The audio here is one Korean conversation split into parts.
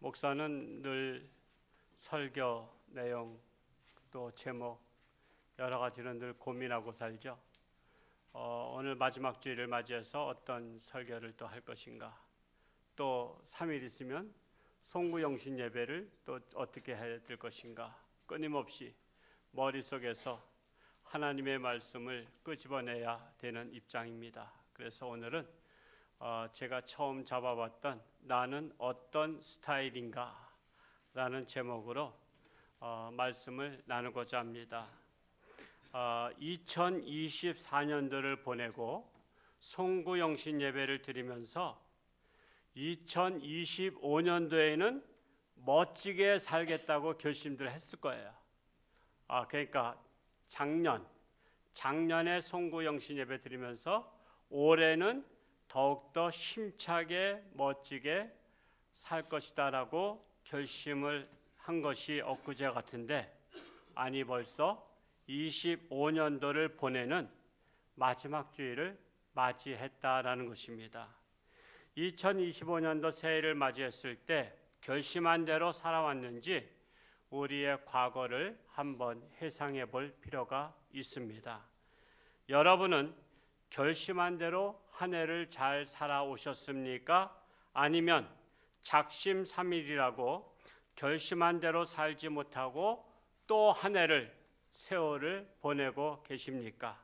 목사는 늘 설교 내용 또 제목 여러 가지는 늘 고민하고 살죠. 오늘 마지막 주일을 맞이해서 어떤 설교를 또 할 것인가, 또 3일 있으면 송구영신 예배를 또 어떻게 해야 될 것인가, 끊임없이 머릿속에서 하나님의 말씀을 끄집어내야 되는 입장입니다. 그래서 오늘은 제가 처음 잡아봤던 나는 어떤 스타일인가 라는 제목으로 말씀을 나누고자 합니다. 2024년도를 보내고 송구영신 예배를 드리면서 2025년도에는 멋지게 살겠다고 결심들 했을 거예요. 그러니까 작년에 송구영신 예배 드리면서 올해는 더욱더 힘차게 멋지게 살 것이다 라고 결심을 한 것이 엊그제 같은데, 아니 벌써 25년도를 보내는 마지막 주일을 맞이했다라는 것입니다. 2025년도 새해를 맞이했을 때 결심한 대로 살아왔는지 우리의 과거를 한번 회상해 볼 필요가 있습니다. 여러분은 결심한 대로 한 해를 잘 살아오셨습니까? 아니면 작심삼일이라고 결심한 대로 살지 못하고 또 한 해를 세월을 보내고 계십니까?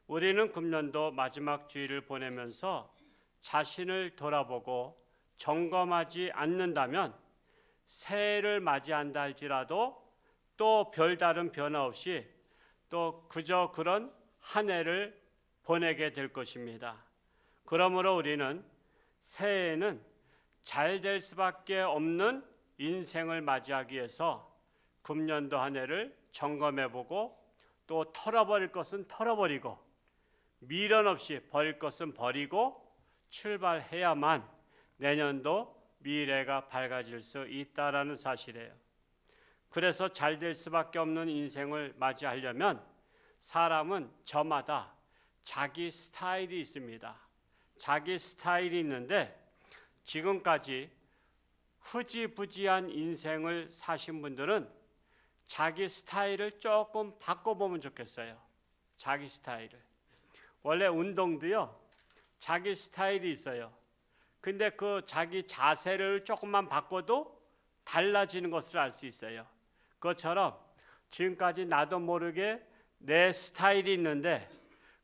우리는 금년도 마지막 주일을 보내면서 자신을 돌아보고 점검하지 않는다면 새해를 맞이한다 할지라도 또 별다른 변화 없이 또 그저 그런 한 해를 보내게 될 것입니다. 그러므로 우리는 새해에는 잘 될 수밖에 없는 인생을 맞이하기 위해서 금년도 한 해를 점검해보고 또 털어버릴 것은 털어버리고 미련 없이 버릴 것은 버리고 출발해야만 내년도 미래가 밝아질 수 있다라는 사실이에요. 그래서 잘 될 수밖에 없는 인생을 맞이하려면 사람은 저마다 자기 스타일이 있습니다. 자기 스타일이 있는데 지금까지 흐지부지한 인생을 사신 분들은 자기 스타일을 조금 바꿔보면 좋겠어요. 자기 스타일을. 원래 운동도요, 자기 스타일이 있어요. 근데 그 자기 자세를 조금만 바꿔도 달라지는 것을 알 수 있어요. 그것처럼 지금까지 나도 모르게 내 스타일이 있는데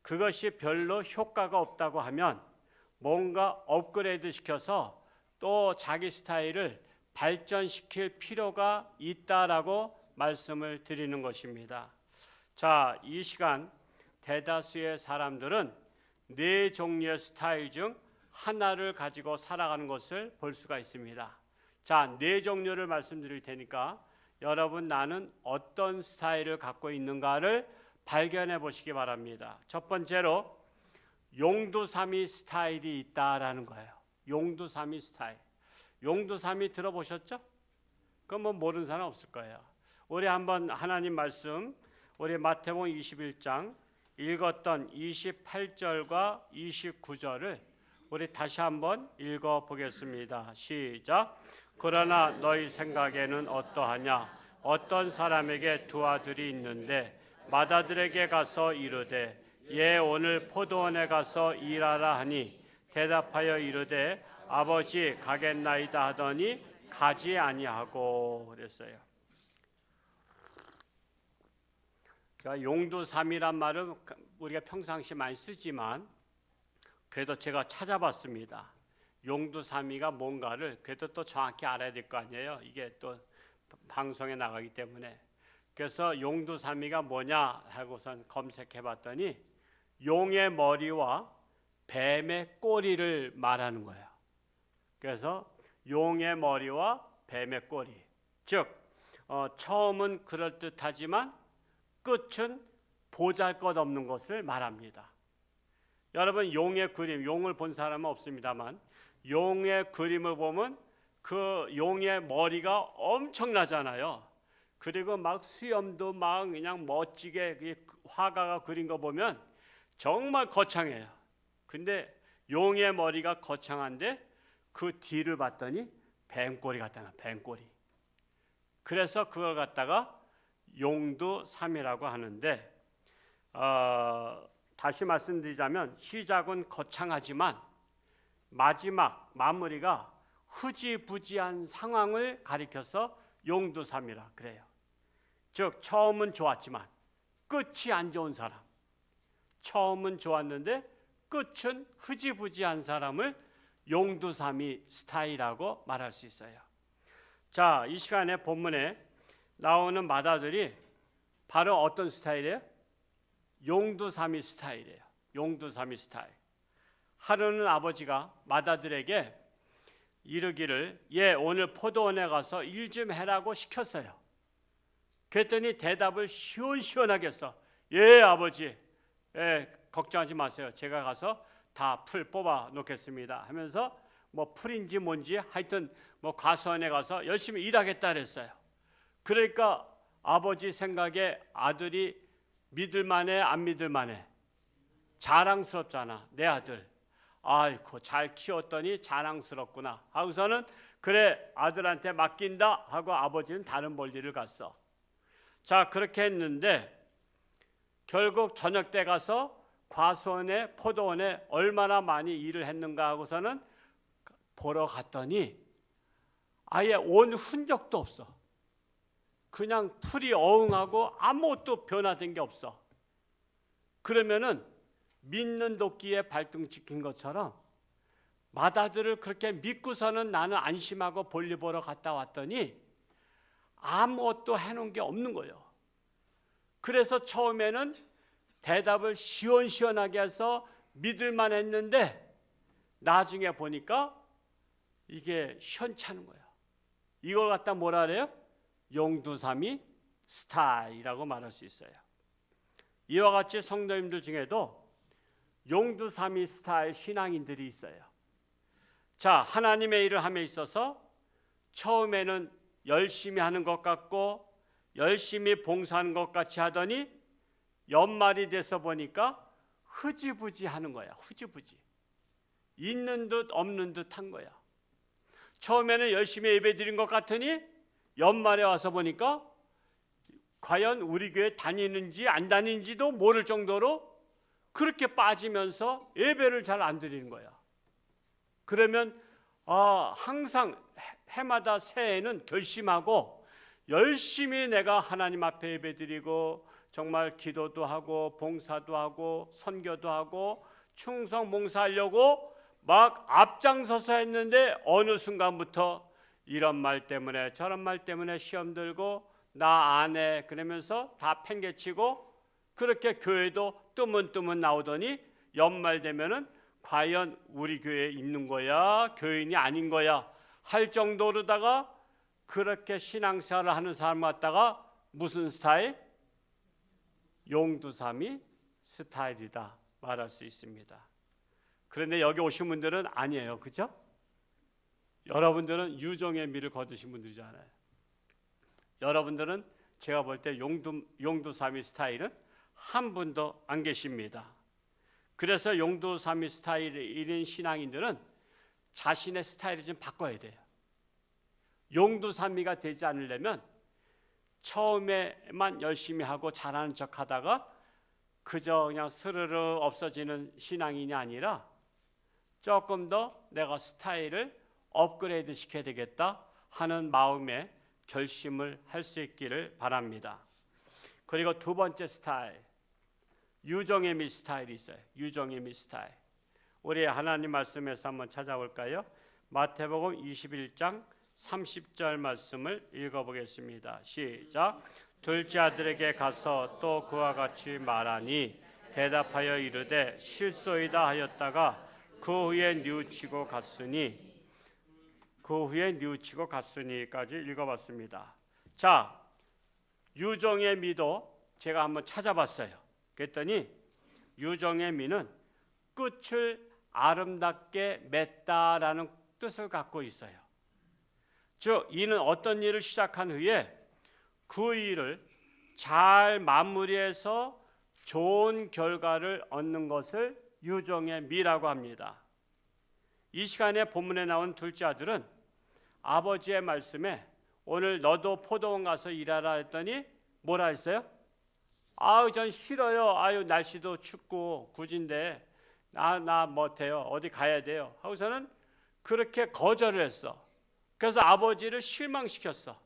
그것이 별로 효과가 없다고 하면 뭔가 업그레이드 시켜서 또 자기 스타일을 발전시킬 필요가 있다라고 말씀을 드리는 것입니다. 자, 이 시간 대다수의 사람들은 네 종류의 스타일 중 하나를 가지고 살아가는 것을 볼 수가 있습니다. 자, 네 종류를 말씀드릴 테니까 여러분 나는 어떤 스타일을 갖고 있는가를 발견해 보시기 바랍니다. 첫 번째로 용두사미 스타일이 있다라는 거예요. 용두사미 스타일. 용두사미 들어보셨죠? 그건 뭐 모르는 사람 없을 거예요. 우리 한번 하나님 말씀, 우리 마태복음 21장 읽었던 28절과 29절을 우리 다시 한번 읽어보겠습니다. 시작. 그러나 너희 생각에는 어떠하냐? 어떤 사람에게 두 아들이 있는데 맏아들에게 가서 이르되 오늘 포도원에 가서 일하라 하니 대답하여 이르되 아버지 가겠나이다 하더니 가지 아니하고 그랬어요. 용두삼이란 말은 우리가 평상시 많이 쓰지만 그래도 제가 찾아봤습니다. 용두삼이가 뭔가를 그래도 또 정확히 알아야 될 거 아니에요. 이게 또 방송에 나가기 때문에. 그래서 용두삼이가 뭐냐 하고선 검색해봤더니 용의 머리와 뱀의 꼬리를 말하는 거예요. 그래서 용의 머리와 뱀의 꼬리, 즉 처음은 그럴듯하지만 끝은 보잘것없는 것을 말합니다. 여러분 용의 그림, 용을 본 사람은 없습니다만 용의 그림을 보면 그 용의 머리가 엄청나잖아요. 그리고 막 수염도 막 그냥 멋지게 화가가 그린 거 보면 정말 거창해요. 근데 용의 머리가 거창한데 그 뒤를 봤더니 뱀꼬리 같다는 뱀꼬리. 그래서 그걸 갖다가 용두삼이라고 하는데, 다시 말씀드리자면 시작은 거창하지만 마지막 마무리가 흐지부지한 상황을 가리켜서 용두삼이라 그래요. 즉 처음은 좋았지만 끝이 안 좋은 사람, 처음은 좋았는데 끝은 흐지부지한 사람을 용두삼이 스타일이라고 말할 수 있어요. 자, 이 시간에 본문에 나오는 마다들이 바로 어떤 스타일이에요? 용두삼이 스타일이에요. 용두삼이 스타일. 하루는 아버지가 마다들에게 이르기를 오늘 포도원에 가서 일 좀 해라고 시켰어요. 그랬더니 대답을 시원시원하게 했어. 예 아버지, 걱정하지 마세요. 제가 가서 다 풀 뽑아 놓겠습니다 하면서 뭐 풀인지 뭔지 하여튼 뭐 과수원에 가서 열심히 일하겠다 그랬어요. 그러니까 아버지 생각에 아들이 믿을만해 안 믿을만해? 자랑스럽잖아. 내 아들 아이고 잘 키웠더니 자랑스럽구나 하고서는 그래 아들한테 맡긴다 하고 아버지는 다른 볼일을 갔어. 자, 그렇게 했는데 결국 저녁 때 가서 과수원에 포도원에 얼마나 많이 일을 했는가 하고서는 보러 갔더니 아예 온 흔적도 없어. 그냥 풀이 어흥하고 아무것도 변화된 게 없어. 그러면은 믿는 도끼에 발등 찍힌 것처럼 마다들을 그렇게 믿고서는 나는 안심하고 볼일 보러 갔다 왔더니 아무것도 해놓은 게 없는 거예요. 그래서 처음에는 대답을 시원시원하게 해서 믿을만 했는데 나중에 보니까 이게 시원찮은 거예요. 이걸 갖다 뭐라 그래요? 용두삼이 스타일이라고 말할 수 있어요. 이와 같이 성도님들 중에도 용두삼이 스타일 신앙인들이 있어요. 자, 하나님의 일을 함에 있어서 처음에는 열심히 하는 것 같고 열심히 봉사하는 것 같이 하더니 연말이 돼서 보니까 흐지부지 하는 거야. 흐지부지. 있는 듯 없는 듯 한 거야. 처음에는 열심히 예배드린 것 같으니 연말에 와서 보니까 과연 우리 교회 다니는지 안 다니는지도 모를 정도로 그렇게 빠지면서 예배를 잘 안 드리는 거야. 그러면 항상 해마다 새해에는 결심하고 열심히 내가 하나님 앞에 예배드리고 정말 기도도 하고 봉사도 하고 선교도 하고 충성 봉사하려고 막 앞장서서 했는데 어느 순간부터 이런 말 때문에 저런 말 때문에 시험 들고 나 안 해 그러면서 다 팽개치고 그렇게 교회도 뜨문뜨문 나오더니 연말 되면은 과연 우리 교회에 있는 거야 교인이 아닌 거야 할 정도로다가 그렇게 신앙생활을 하는 사람 같다가 무슨 스타일? 용두삼이 스타일이다 말할 수 있습니다. 그런데 여기 오신 분들은 아니에요. 그죠? 여러분들은 유종의 미를 거두신 분들이잖아요. 여러분들은 제가 볼 때 용두삼이 스타일은 한 분도 안 계십니다. 그래서 용두삼이 스타일인 신앙인들은 자신의 스타일을 좀 바꿔야 돼요. 용두삼이가 되지 않으려면 처음에만 열심히 하고 잘하는 척 하다가 그저 그냥 스르르 없어지는 신앙인이 아니라 조금 더 내가 스타일을 업그레이드 시켜야 되겠다 하는 마음의 결심을 할 수 있기를 바랍니다. 그리고 두 번째 스타일, 유종의 미 스타일이 있어요. 유종의 미 스타일. 우리 하나님 말씀에서 한번 찾아볼까요? 마태복음 21장 30절 말씀을 읽어보겠습니다. 시작. 둘째 아들에게 가서 또 그와 같이 말하니 대답하여 이르되 실소이다 하였다가 그 후에 뉘우치고 갔으니까지 읽어봤습니다. 자, 유종의 미도 제가 한번 찾아봤어요. 그랬더니 유종의 미는 끝을 아름답게 맺다라는 뜻을 갖고 있어요. 즉 이는 어떤 일을 시작한 후에 그 일을 잘 마무리해서 좋은 결과를 얻는 것을 유종의 미라고 합니다. 이 시간에 본문에 나온 둘째 아들은 아버지의 말씀에 오늘 너도 포도원 가서 일하라 했더니 뭐라 했어요? 아유 전 싫어요. 아유 날씨도 춥고 굳은데 나 못해요. 어디 가야 돼요. 하고서는 그렇게 거절을 했어. 그래서 아버지를 실망시켰어.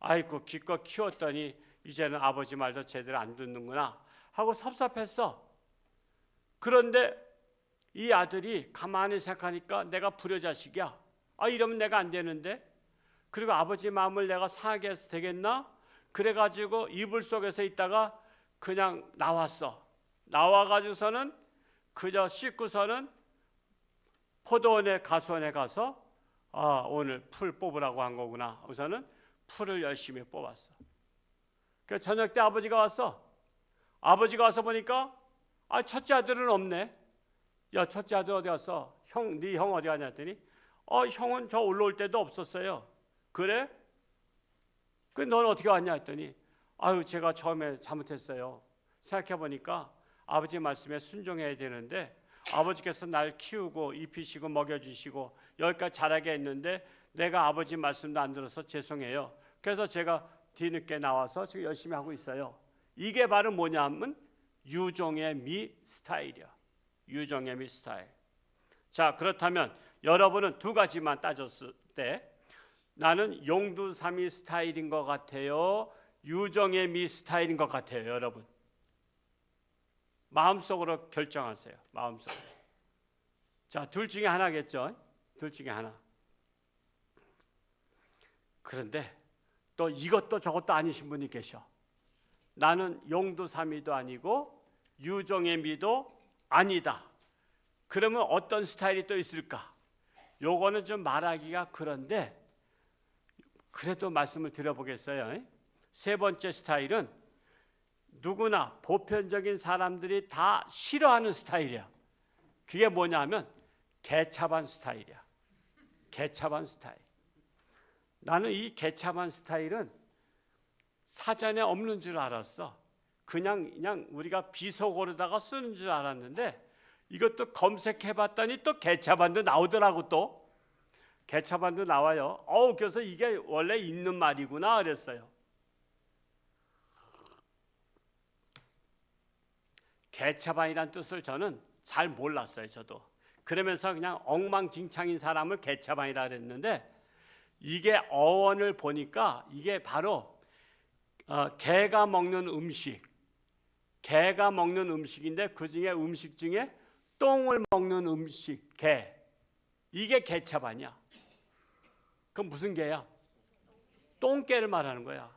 아이고 기껏 키웠더니 이제는 아버지 말도 제대로 안 듣는구나 하고 섭섭했어. 그런데 이 아들이 가만히 생각하니까 내가 불효자식이야. 이러면 내가 안 되는데. 그리고 아버지 마음을 내가 상하게 해서 되겠나? 그래가지고 이불 속에서 있다가 그냥 나왔어. 나와가지고서는 그저 씻고서는 포도원에 가수원에 가서 오늘 풀 뽑으라고 한 거구나. 우선은 풀을 열심히 뽑았어. 그 저녁 때 아버지가 왔어. 아버지가 와서 보니까 첫째 아들은 없네. 야 첫째 아들 어디 갔어? 네 형 어디 갔냐 했더니 형은 저 올라올 때도 없었어요. 그래? 그 넌 어떻게 왔냐 했더니 제가 처음에 잘못했어요. 생각해 보니까 아버지 말씀에 순종해야 되는데 아버지께서 날 키우고 입히시고 먹여주시고 여기까지 자라게 했는데 내가 아버지 말씀도 안 들어서 죄송해요. 그래서 제가 뒤늦게 나와서 지금 열심히 하고 있어요. 이게 바로 뭐냐면 유종의 미 스타일이야. 유종의 미 스타일. 자, 그렇다면 여러분은 두 가지만 따졌을 때 나는 용두사미 스타일인 것 같아요, 유종의 미 스타일인 것 같아요. 여러분 마음속으로 결정하세요. 마음속으로. 자, 둘 중에 하나겠죠. 둘 중에 하나. 그런데 또 이것도 저것도 아니신 분이 계셔. 나는 용두사미도 아니고 유종의 미도 아니다. 그러면 어떤 스타일이 또 있을까? 요거는 좀 말하기가 그런데 그래도 말씀을 드려보겠어요. 세 번째 스타일은 누구나 보편적인 사람들이 다 싫어하는 스타일이야. 그게 뭐냐면 개차반 스타일이야. 개차반 스타일. 나는 이 개차반 스타일은 사전에 없는 줄 알았어. 그냥 우리가 비속어로다가 쓰는 줄 알았는데 이것도 검색해봤더니 또 개차반도 나오더라고. 또 개차반도 나와요. 그래서 이게 원래 있는 말이구나 그랬어요. 개차반이란 뜻을 저는 잘 몰랐어요. 저도. 그러면서 그냥 엉망진창인 사람을 개차반이라 그랬는데 이게 어원을 보니까 이게 바로 개가 먹는 음식, 개가 먹는 음식인데 그 중에 음식 중에 똥을 먹는 음식, 개. 이게 개차반이야. 그럼 무슨 개야? 똥개를 말하는 거야.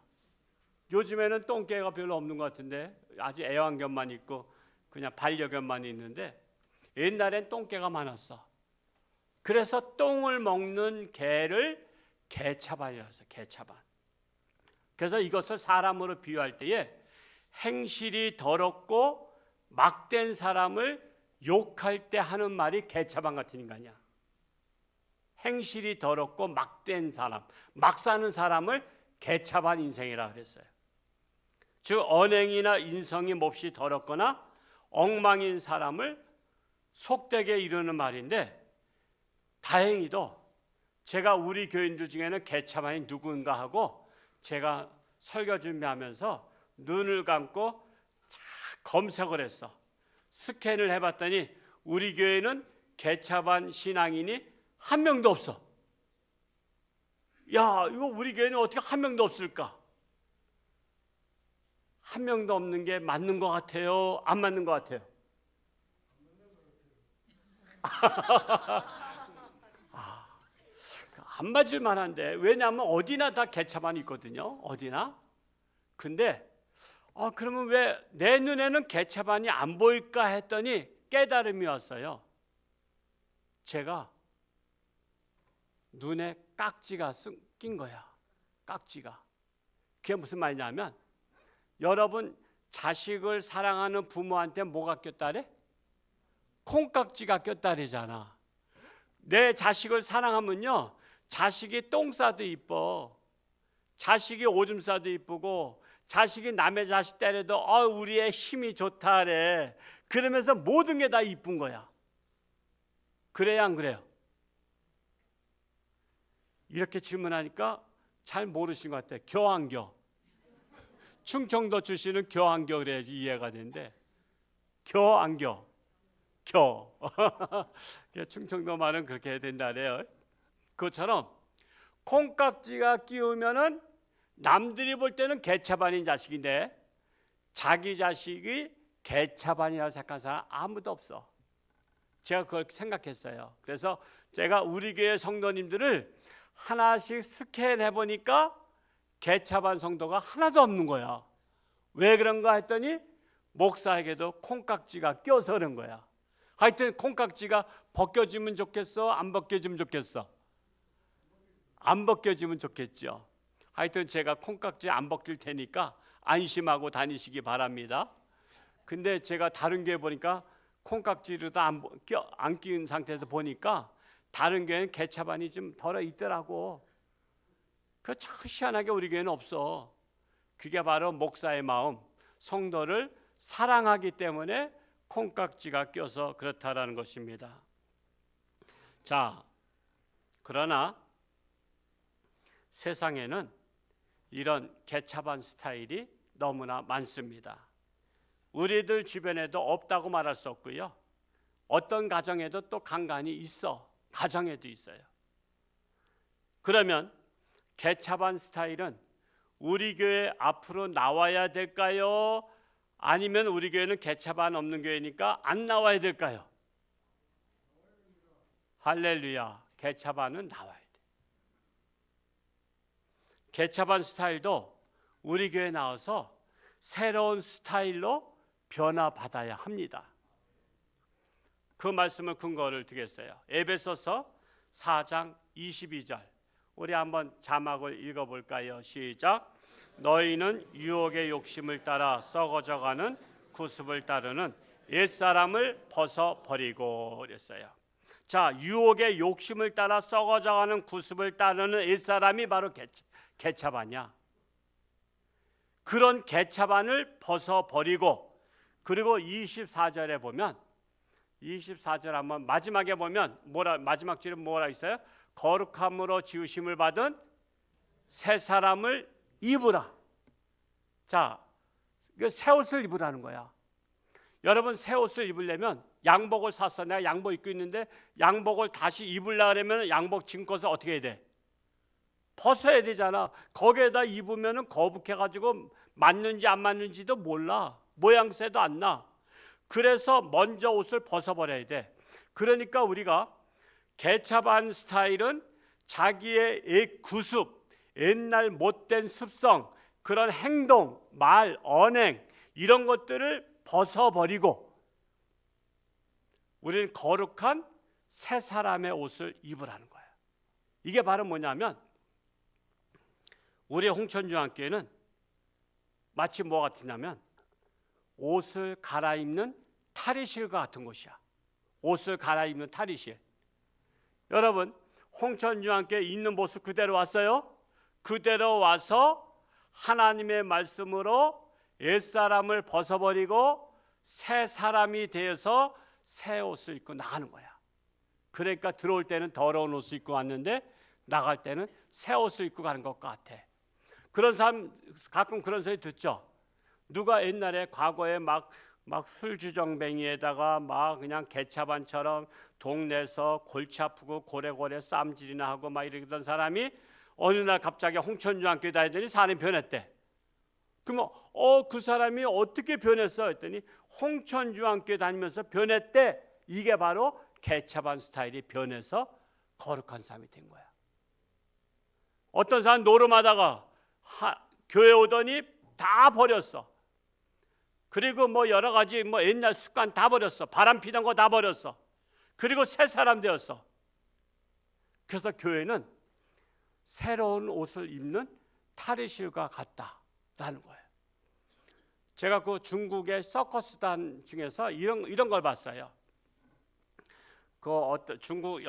요즘에는 똥개가 별로 없는 것 같은데 아주 애완견만 있고 그냥 반려견만 있는데 옛날엔 똥개가 많았어. 그래서 똥을 먹는 개를 개차반이라고 해서 개차반. 그래서 이것을 사람으로 비유할 때에 행실이 더럽고 막된 사람을 욕할 때 하는 말이 개차반 같은 인간이야. 행실이 더럽고 막된 사람, 막 사는 사람을 개차반 인생이라 그랬어요. 즉 언행이나 인성이 몹시 더럽거나 엉망인 사람을 속되게 이루는 말인데 다행히도 제가 우리 교인들 중에는 개차반이 누군가 하고 제가 설교 준비하면서 눈을 감고 검색을 했어. 스캔을 해봤더니 우리 교회는 개차반 신앙인이 한 명도 없어. 야, 이거 우리 교회는 어떻게 한 명도 없을까? 한 명도 없는 게 맞는 것 같아요? 안 맞는 것 같아요? 안 맞을 만한데 왜냐하면 어디나 다 개차반이 있거든요. 어디나. 근데 그러면 왜 내 눈에는 개차반이 안 보일까 했더니 깨달음이 왔어요. 제가 눈에 깍지가 낀 거야. 깍지가. 그게 무슨 말이냐면 여러분 자식을 사랑하는 부모한테 뭐가 꼈다래? 콩깍지가 꼈다래잖아. 내 자식을 사랑하면요 자식이 똥 싸도 이뻐, 자식이 오줌 싸도 이쁘고, 자식이 남의 자식 때려도 우리의 힘이 좋다래. 그러면서 모든 게 다 이쁜 거야. 그래야 안 그래요? 이렇게 질문하니까 잘 모르신 것 같아요. 겨안겨. 충청도 출신은 겨안겨 그래야지 이해가 되는데 겨안겨. 겨. 충청도 말은 그렇게 해야 된다 그래요. 그것처럼 콩깍지가 끼우면은 남들이 볼 때는 개차반인 자식인데 자기 자식이 개차반이라고 생각하는 사람 아무도 없어. 제가 그걸 생각했어요. 그래서 제가 우리 교회 성도님들을 하나씩 스캔해 보니까 개차반 성도가 하나도 없는 거야. 왜 그런가 했더니 목사에게도 콩깍지가 껴서 그런 거야. 하여튼 콩깍지가 벗겨지면 좋겠어? 안 벗겨지면 좋겠어? 안 벗겨지면 좋겠죠. 하여튼 제가 콩깍지 안 벗길 테니까 안심하고 다니시기 바랍니다. 근데 제가 다른 교회 보니까 콩깍지로도 안 끼운 상태에서 보니까 다른 교회는 개차반이 좀 덜어 있더라고. 그 참 희한하게 우리 교회는 없어. 그게 바로 목사의 마음, 성도를 사랑하기 때문에 콩깍지가 껴서 그렇다라는 것입니다. 자, 그러나 세상에는 이런 개차반 스타일이 너무나 많습니다. 우리들 주변에도 없다고 말할 수 없고요. 어떤 가정에도 또 간간이 있어. 가정에도 있어요. 그러면 개차반 스타일은 우리 교회 앞으로 나와야 될까요? 아니면 우리 교회는 개차반 없는 교회니까 안 나와야 될까요? 할렐루야. 개차반은 나와야 돼. 개차반 스타일도 우리 교회에 나와서 새로운 스타일로 변화받아야 합니다. 그 말씀을 근거를 드겠어요. 에베소서 4장 22절. 우리 한번 자막을 읽어볼까요? 시작. 너희는 유혹의 욕심을 따라 썩어져가는 구습을 따르는 옛사람을 벗어버리고 그랬어요. 자, 유혹의 욕심을 따라 썩어져가는 구습을 따르는 옛사람이 바로 개차반이야. 그런 개차반을 벗어버리고, 그리고 24절에 보면 24절 한번 마지막에 보면 마지막 절에 뭐라 있어요? 거룩함으로 지으심을 받은 새 사람을 입으라. 자, 새 옷을 입으라는 거야. 여러분, 새 옷을 입으려면 양복을 샀어. 내가 양복 입고 있는데 양복을 다시 입으려고 하면 양복 진것을 어떻게 해야 돼? 벗어야 되잖아. 거기에다 입으면 거북해가지고 맞는지 안 맞는지도 몰라. 모양새도 안 나. 그래서 먼저 옷을 벗어버려야 돼. 그러니까 우리가 개차반 스타일은 자기의 구습, 옛날 못된 습성, 그런 행동, 말, 언행 이런 것들을 벗어버리고 우리는 거룩한 새 사람의 옷을 입으라는 거예요. 이게 바로 뭐냐면 우리 홍천중앙교회는 마치 뭐 같으냐면 옷을 갈아입는 탈의실과 같은 곳이야. 옷을 갈아입는 탈의실. 여러분, 홍천중앙교회 있는 모습 그대로 왔어요? 그대로 와서 하나님의 말씀으로 옛사람을 벗어버리고 새 사람이 되어서 새 옷을 입고 나가는 거야. 그러니까 들어올 때는 더러운 옷을 입고 왔는데 나갈 때는 새 옷을 입고 가는 것 같아. 그런 사람 가끔 그런 소리 듣죠. 누가 옛날에 과거에 막 술주정뱅이에다가 막 그냥 개차반처럼 동네에서 골치 아프고 고래고래 쌈질이나 하고 막 이러던 사람이 어느 날 갑자기 홍천중앙교회 다니더니 사람이 변했대. 그러면 그 사람이 어떻게 변했어? 했더니 홍천중앙교회 다니면서 변했대. 이게 바로 개차반 스타일이 변해서 거룩한 사람이 된 거야. 어떤 사람 노름하다가 교회 오더니 다 버렸어. 그리고 뭐 여러 가지 뭐 옛날 습관 다 버렸어. 바람 피던 거 다 버렸어. 그리고 새 사람 되었어. 그래서 교회는 새로운 옷을 입는 탈의실과 같다라는 거예요. 제가 그 중국의 서커스단 중에서 이런 걸 봤어요. 그 어떤 중국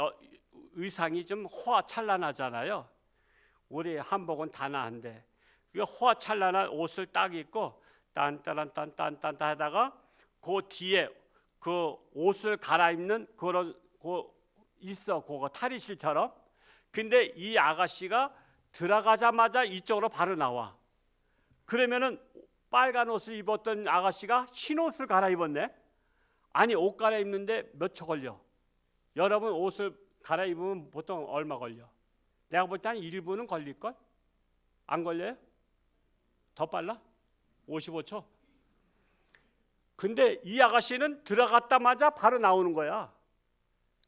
의상이 좀 호화찬란하잖아요. 우리 한복은 단아한데 그 호화찬란한 옷을 딱 입고 딴따란딴딴딴 하다가 그 뒤에 그 옷을 갈아입는 그런 있어. 그거 탈의실처럼 근데 이 아가씨가 들어가자마자 이쪽으로 바로 나와. 그러면은 빨간 옷을 입었던 아가씨가 흰 옷을 갈아입었네. 아니, 옷 갈아입는데 몇 초 걸려? 여러분, 옷을 갈아입으면 보통 얼마 걸려? 내가 볼 때 한 1분은 걸릴걸? 안 걸려요? 더 빨라? 55초? 근데 이 아가씨는 들어갔다마자 바로 나오는 거야.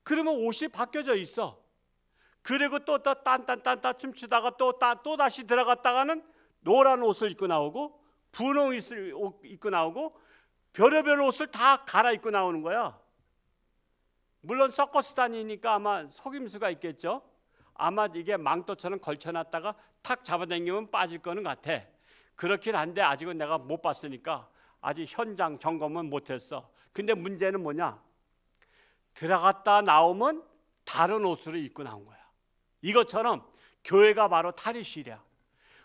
그러면 옷이 바뀌어져 있어. 그리고 또 딴딴딴딴 춤추다가 또 다시 들어갔다가는 노란 옷을 입고 나오고 분홍 옷을 입고 나오고 별의별 옷을 다 갈아입고 나오는 거야. 물론 서커스 다니니까 아마 속임수가 있겠죠. 아마 이게 망토처럼 걸쳐놨다가 탁 잡아당기면 빠질 거는 같아. 그렇긴 한데 아직은 내가 못 봤으니까 아직 현장 점검은 못했어. 근데 문제는 뭐냐? 들어갔다 나오면 다른 옷으로 입고 나온 거야. 이것처럼 교회가 바로 탈의실이야.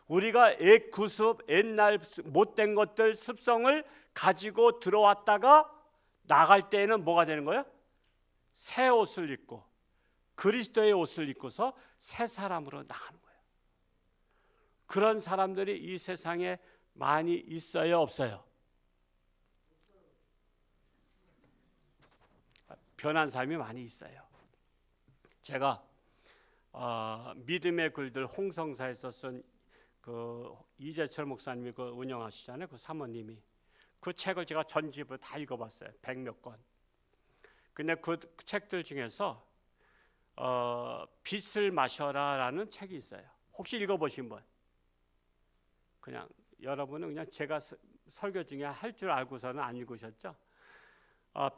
우리가 옛 구습, 옛날 못된 것들, 습성을 가지고 들어왔다가 나갈 때에는 뭐가 되는 거야? 새 옷을 입고 그리스도의 옷을 입고서 새 사람으로 나가는 거예요. 그런 사람들이 이 세상에 많이 있어요, 없어요? 변한 사람이 많이 있어요. 제가 믿음의 글들 홍성사에서 쓴 그 이재철 목사님이 그 운영하시잖아요. 그 사모님이 그 책을 제가 전집을 다 읽어봤어요. 100몇 권. 근데 그 책들 중에서 빛을 마셔라라는 책이 있어요. 혹시 읽어보신 분? 그냥 여러분은 그냥 제가 설교 중에 할 줄 알고서는 안 읽으셨죠?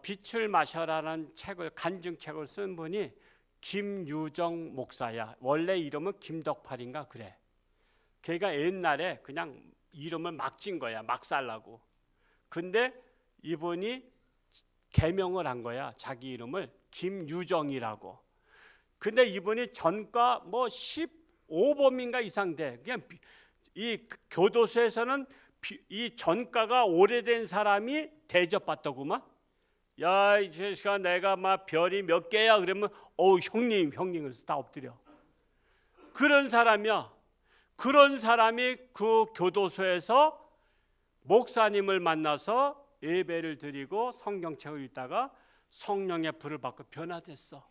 빛을 마셔라는 책을 간증책을 쓴 분이 김유정 목사야. 원래 이름은 김덕팔인가 그래. 걔가 옛날에 그냥 이름을 막 진 거야. 막 살라고. 근데 이분이 개명을 한 거야. 자기 이름을 김유정이라고. 근데 이분이 전과 뭐 15범인가 이상 돼. 그냥 이 교도소에서는 이 전과가 오래된 사람이 대접받더구만. 야, 이 자식아, 내가 막 별이 몇 개야 그러면 형님 그래서 다 엎드려. 그런 사람이야. 그런 사람이 그 교도소에서 목사님을 만나서 예배를 드리고 성경책을 읽다가 성령의 불을 받고 변화됐어.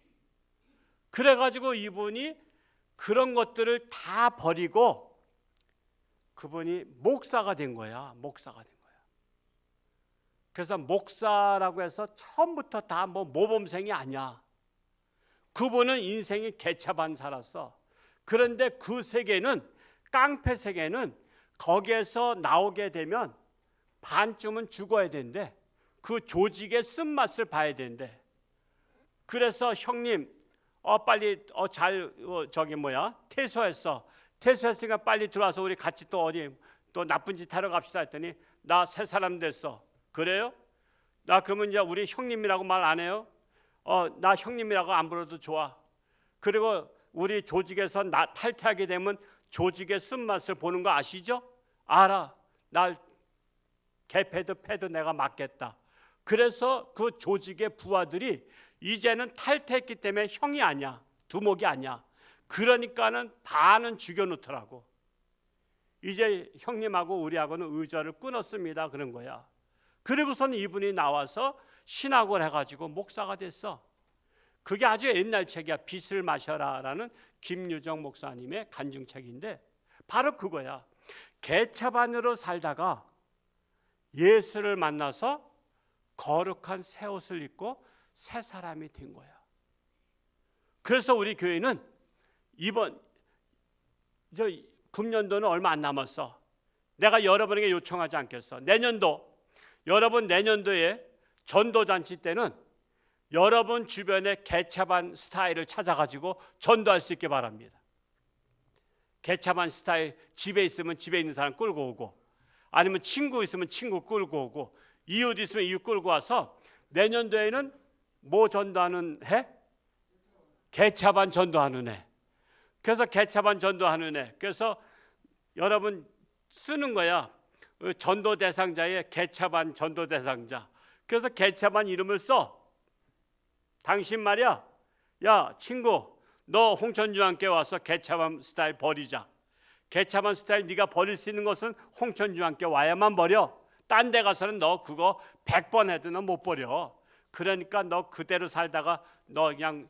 그래가지고 이분이 그런 것들을 다 버리고 그분이 목사가 된 거야. 목사가 된 거야. 그래서 목사라고 해서 처음부터 다 뭐 모범생이 아니야. 그분은 인생이 개차반 살았어. 그런데 그 세계는 깡패 세계는 거기에서 나오게 되면 반쯤은 죽어야 된대. 그 조직의 쓴맛을 봐야 된대. 그래서 형님 빨리 퇴소했으니까 빨리 들어와서 우리 같이 또 어디 또 나쁜 짓 하러 갑시다 했더니 나 새 사람 됐어. 그래요? 나 그러면 이제 우리 형님이라고 말 안 해요? 나 형님이라고 안 불러도 좋아. 그리고 우리 조직에서 나 탈퇴하게 되면 조직의 쓴맛을 보는 거 아시죠? 알아. 날 개패도 패도 내가 맡겠다. 그래서 그 조직의 부하들이 이제는 탈퇴했기 때문에 형이 아니야. 두목이 아니야. 그러니까는 반은 죽여놓더라고. 이제 형님하고 우리하고는 의절을 끊었습니다. 그런 거야. 그리고선 이분이 나와서 신학을 해가지고 목사가 됐어. 그게 아주 옛날 책이야. 빛을 마셔라라는 김유정 목사님의 간증책인데 바로 그거야. 개차반으로 살다가 예수를 만나서 거룩한 새 옷을 입고 새 사람이 된 거야. 그래서 우리 교회는 이번 금년도는 얼마 안 남았어. 내가 여러분에게 요청하지 않겠어. 여러분 내년도에 전도잔치 때는 여러분 주변에 개차반 스타일을 찾아가지고 전도할 수 있게 바랍니다. 개차반 스타일, 집에 있으면 집에 있는 사람 끌고 오고, 아니면 친구 있으면 친구 끌고 오고, 이웃 있으면 이웃 끌고 와서 내년도에는 뭐 전도하는 해? 개차반 전도하는 해. 그래서 개차반 전도하는 해. 그래서 여러분 쓰는 거야. 전도 대상자의 개차반 전도 대상자. 그래서 개차반 이름을 써. 당신 말이야. 야 친구, 너 홍천주 함께 와서 개차반 스타일 버리자. 개차반 스타일 네가 버릴 수 있는 것은 홍천주 함께 와야만 버려. 딴 데 가서는 너 그거 100번 해도 너 못 버려. 그러니까 너 그대로 살다가 너 그냥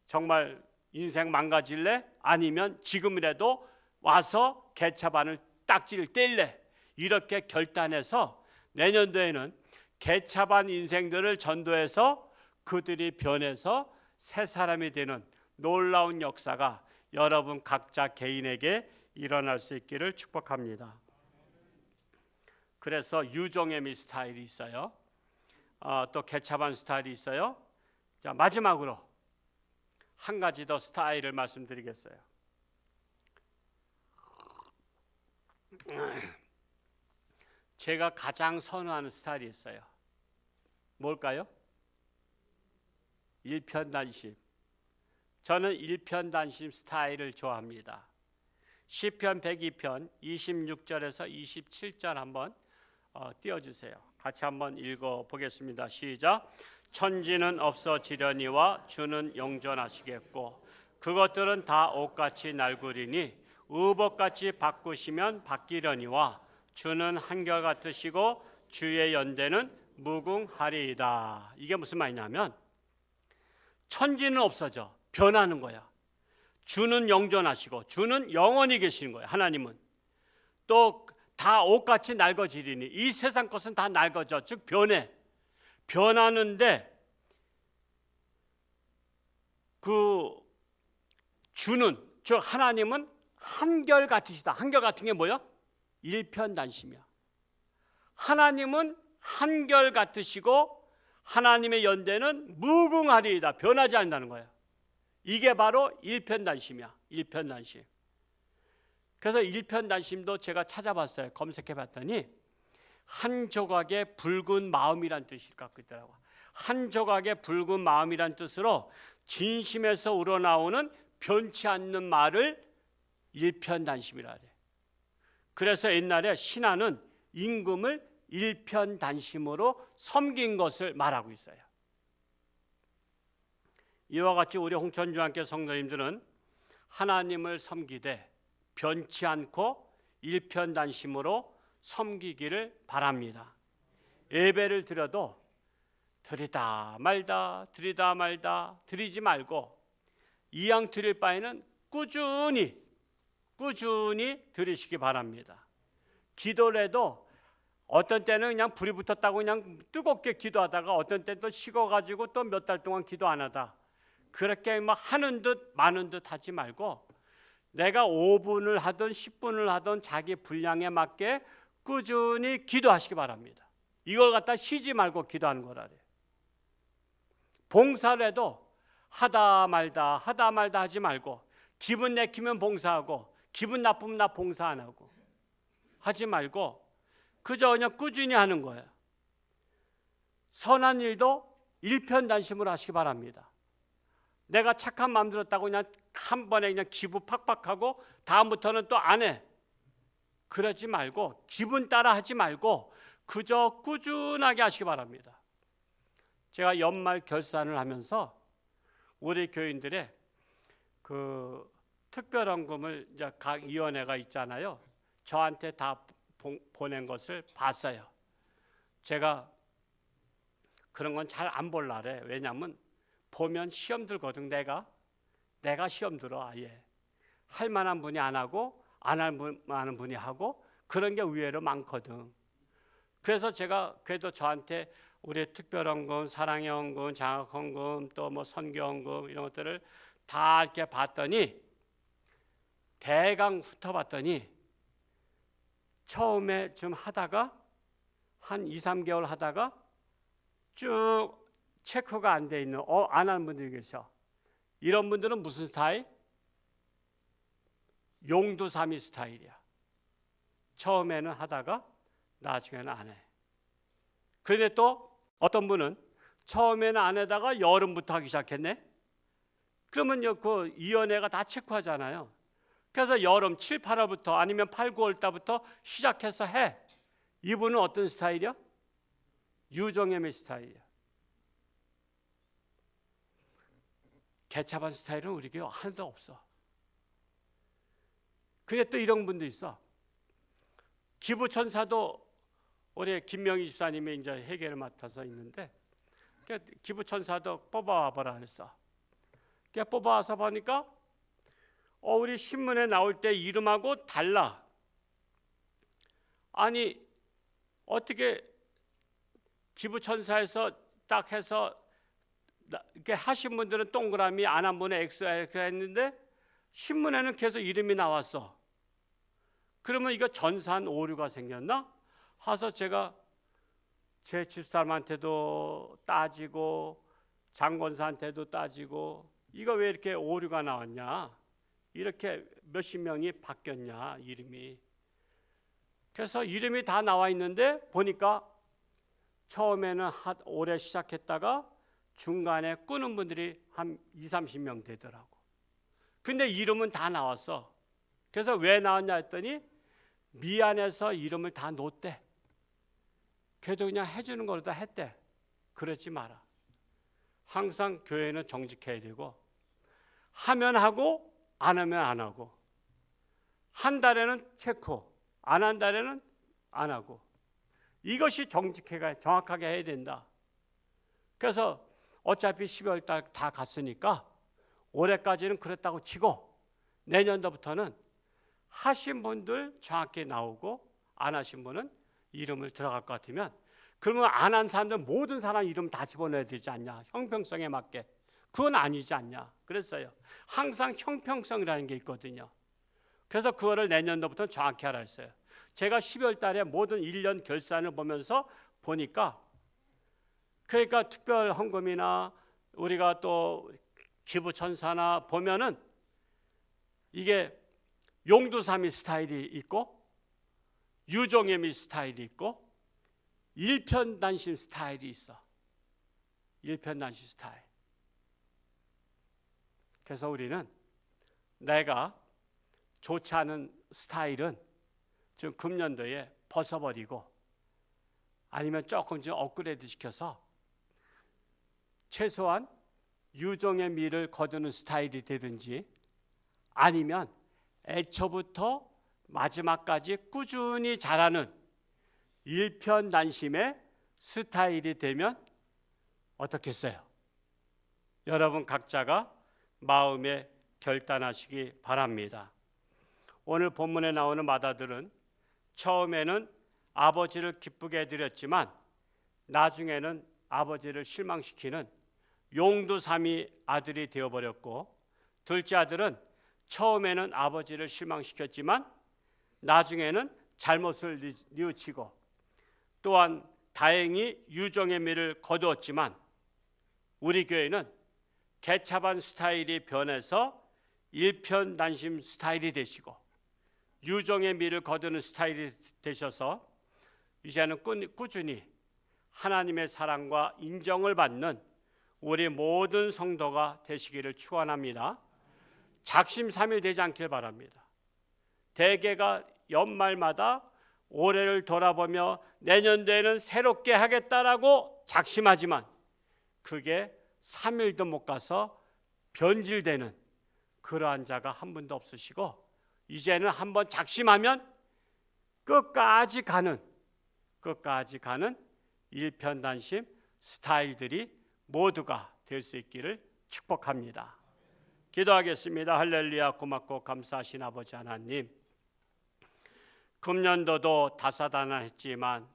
정말 인생 망가질래? 아니면 지금이라도 와서 개차반을 딱지를 뗄래? 이렇게 결단해서 내년도에는 개차반 인생들을 전도해서 그들이 변해서 새 사람이 되는 놀라운 역사가 여러분 각자 개인에게 일어날 수 있기를 축복합니다. 그래서 유종애미 스타일이 있어요. 또 개차반 스타일이 있어요. 자, 마지막으로 한 가지 더 스타일을 말씀드리겠어요. 제가 가장 선호하는 스타일이 있어요. 뭘까요? 일편단심. 저는 일편단심 스타일을 좋아합니다. 시편 102편 26절에서 27절 한번 띄워주세요. 같이 한번 읽어보겠습니다. 시작. 천지는 없어지려니와 주는 영존하시겠고 그것들은 다 옷같이 낡으리니 의복같이 바꾸시면 바뀌려니와 주는 한결같으시고 주의 연대는 무궁하리이다. 이게 무슨 말이냐면 천지는 없어져 변하는 거야. 주는 영존하시고 주는 영원히 계시는 거예요. 하나님은 또 다 옷같이 낡아지리니 이 세상 것은 다 낡아져 즉 변해. 변하는데 그 주는 즉 하나님은 한결같으시다. 한결같은 게 뭐야? 일편단심이야. 하나님은 한결같으시고 하나님의 연대는 무궁하리이다. 변하지 않는다는 거야. 이게 바로 일편단심이야. 일편단심. 그래서 일편단심도 제가 찾아봤어요. 검색해봤더니 한 조각의 붉은 마음이란 뜻이 갖고 있더라고요. 한 조각의 붉은 마음이란 뜻으로 진심에서 우러나오는 변치 않는 말을 일편단심이라 그래. 그래서 옛날에 신하는 임금을 일편단심으로 섬긴 것을 말하고 있어요. 이와 같이 우리 홍천주한교 성도님들은 하나님을 섬기되 변치 않고 일편단심으로 섬기기를 바랍니다. 예배를 드려도 드리다 말다 드리지 말고 이왕 드릴 바에는 꾸준히 드리시기 바랍니다. 기도를 해도 어떤 때는 그냥 불이 붙었다고 그냥 뜨겁게 기도하다가 어떤 때는 또 식어가지고 또 몇 달 동안 기도 안 하다. 그렇게 막 하는 듯 마는 듯 하지 말고 내가 5분을 하든 10분을 하든 자기 분량에 맞게 꾸준히 기도하시기 바랍니다. 이걸 갖다 쉬지 말고 기도하는 거라래. 봉사를 해도 하다 말다 하지 말고 기분 내키면 봉사하고 기분 나쁘면 나 봉사 안 하고 하지 말고 그저 그냥 꾸준히 하는 거예요. 선한 일도 일편단심으로 하시기 바랍니다. 내가 착한 마음 들었다고 그냥 한 번에 그냥 기분 팍팍하고 다음부터는 또 안 해. 그러지 말고 기분 따라 하지 말고 그저 꾸준하게 하시기 바랍니다. 제가 연말 결산을 하면서 우리 교인들의 그 특별헌금을 이제 각 위원회가 있잖아요. 저한테 다 보낸 것을 봤어요. 제가 그런 건 잘 안 볼라래. 왜냐하면 보면 시험 들거든. 내가 시험 들어. 아예 할 만한 분이 안 하고 안 할 만한 분이 하고 그런 게 의외로 많거든. 그래서 제가 그래도 저한테 우리 특별헌금, 사랑의 헌금, 장학헌금, 또 뭐 선교헌금 이런 것들을 다 이렇게 봤더니 대강 훑어봤더니 처음에 좀 하다가 한 2, 3개월 하다가 쭉 체크가 안 돼 있는 안 하는 분들이 계셔. 이런 분들은 무슨 스타일? 용두사미 스타일이야. 처음에는 하다가 나중에는 안 해. 그런데 또 어떤 분은 처음에는 안 하다가 여름부터 하기 시작했네. 그러면 그 위원회가 다 체크하잖아요. 그래서 여름 7, 8월부터 아니면 8, 9월 달부터 시작해서 해. 이분은 어떤 스타일이야? 유종애미 스타일이야. 개차반 스타일은 우리 교회 하나도 없어. 근데 또 이런 분도 있어. 기부천사도 우리 김명희 집사님이 이제 회계를 맡아서 있는데 기부천사도 뽑아와보라 했어. 뽑아와서 보니까 우리 신문에 나올 때 이름하고 달라. 아니 어떻게 기부천사에서 딱 해서 이렇게 하신 분들은 동그라미, 안 한 분은 X 이렇게 했는데 신문에는 계속 이름이 나왔어. 그러면 이거 전산 오류가 생겼나? 하서 제가 제 집사람한테도 따지고 장권사한테도 따지고 이거 왜 이렇게 오류가 나왔냐? 이렇게 몇십 명이 바뀌었냐 이름이. 그래서 이름이 다 나와 있는데 보니까 처음에는 올해 시작했다가 중간에 꾸는 분들이 한 20-30명 되더라고. 근데 이름은 다 나왔어. 그래서 왜 나왔냐 했더니 미안해서 이름을 다 놓았대. 그래도 그냥 해주는 거로 다 했대. 그러지 마라. 항상 교회는 정직해야 되고 하면 하고 안 하면 안 하고 한 달에는 체크, 안 한 달에는 안 하고 이것이 정확하게 해야 된다. 그래서 어차피 12월 달 다 갔으니까 올해까지는 그랬다고 치고 내년도부터는 하신 분들 정확히 나오고 안 하신 분은 이름을 들어갈 것 같으면 그러면 안 한 사람들 모든 사람 이름 다 집어넣어야 되지 않냐? 형평성에 맞게. 그건 아니지 않냐? 그랬어요. 항상 형평성이라는 게 있거든요. 그래서 그거를 내년도부터 정확히 하라 했어요. 제가 12월 달에 모든 1년 결산을 보면서 보니까 그러니까 특별 헌금이나 우리가 또 기부천사나 보면은 이게 용두삼이 스타일이 있고 유종예미 스타일이 있고 일편단심 스타일이 있어. 일편단심 스타일. 그래서 우리는 내가 좋지 않은 스타일은 지금 금년도에 벗어버리고 아니면 조금 좀 업그레이드 시켜서 최소한 유종의 미를 거두는 스타일이 되든지 아니면 애초부터 마지막까지 꾸준히 잘하는 일편단심의 스타일이 되면 어떻겠어요? 여러분 각자가 마음에 결단하시기 바랍니다. 오늘 본문에 나오는 마다들은 처음에는 아버지를 기쁘게 해드렸지만 나중에는 아버지를 실망시키는 용두삼이 아들이 되어버렸고 둘째 아들은 처음에는 아버지를 실망시켰지만 나중에는 잘못을 뉘우치고 또한 다행히 유종의 미를 거두었지만 우리 교회는 개차반 스타일이 변해서 일편단심 스타일이 되시고 유종의 미를 거두는 스타일이 되셔서 이제는 꾸준히 하나님의 사랑과 인정을 받는 우리 모든 성도가 되시기를 축원합니다. 작심삼일 되지 않길 바랍니다. 대개가 연말마다 올해를 돌아보며 내년도에는 새롭게 하겠다라고 작심하지만 그게 3일도 못 가서 변질되는 그러한 자가 한 분도 없으시고 이제는 한번 작심하면 끝까지 가는 일편단심 스타일들이 모두가 될 수 있기를 축복합니다. 기도하겠습니다. 할렐루야. 고맙고 감사하신 아버지 하나님, 금년도도 다사다난했지만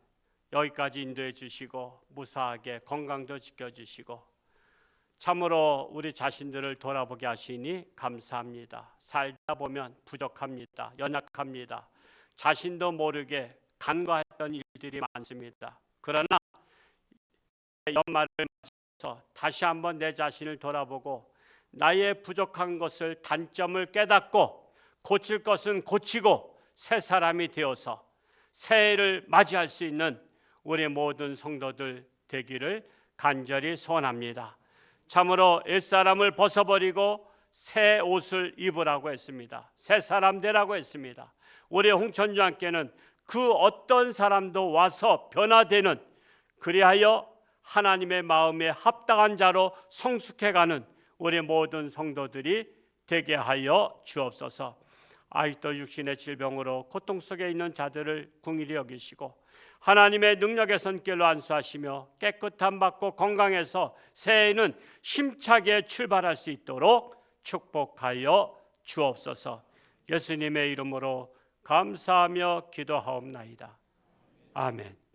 여기까지 인도해 주시고 무사하게 건강도 지켜주시고 참으로 우리 자신들을 돌아보게 하시니 감사합니다. 살다 보면 부족합니다. 연약합니다. 자신도 모르게 간과했던 일들이 많습니다. 그러나 연말을 맞아서 다시 한번 내 자신을 돌아보고 나의 부족한 것을 단점을 깨닫고 고칠 것은 고치고 새 사람이 되어서 새해를 맞이할 수 있는 우리 모든 성도들 되기를 간절히 소원합니다. 참으로 옛사람을 벗어버리고 새 옷을 입으라고 했습니다. 새 사람 되라고 했습니다. 우리 홍천주님께는 그 어떤 사람도 와서 변화되는, 그리하여 하나님의 마음에 합당한 자로 성숙해가는 우리 모든 성도들이 되게 하여 주옵소서. 아직도 육신의 질병으로 고통 속에 있는 자들을 긍휼히 여기시고 하나님의 능력의 손길로 안수하시며 깨끗함 받고 건강해서 새해에는 힘차게 출발할 수 있도록 축복하여 주옵소서. 예수님의 이름으로 감사하며 기도하옵나이다. 아멘.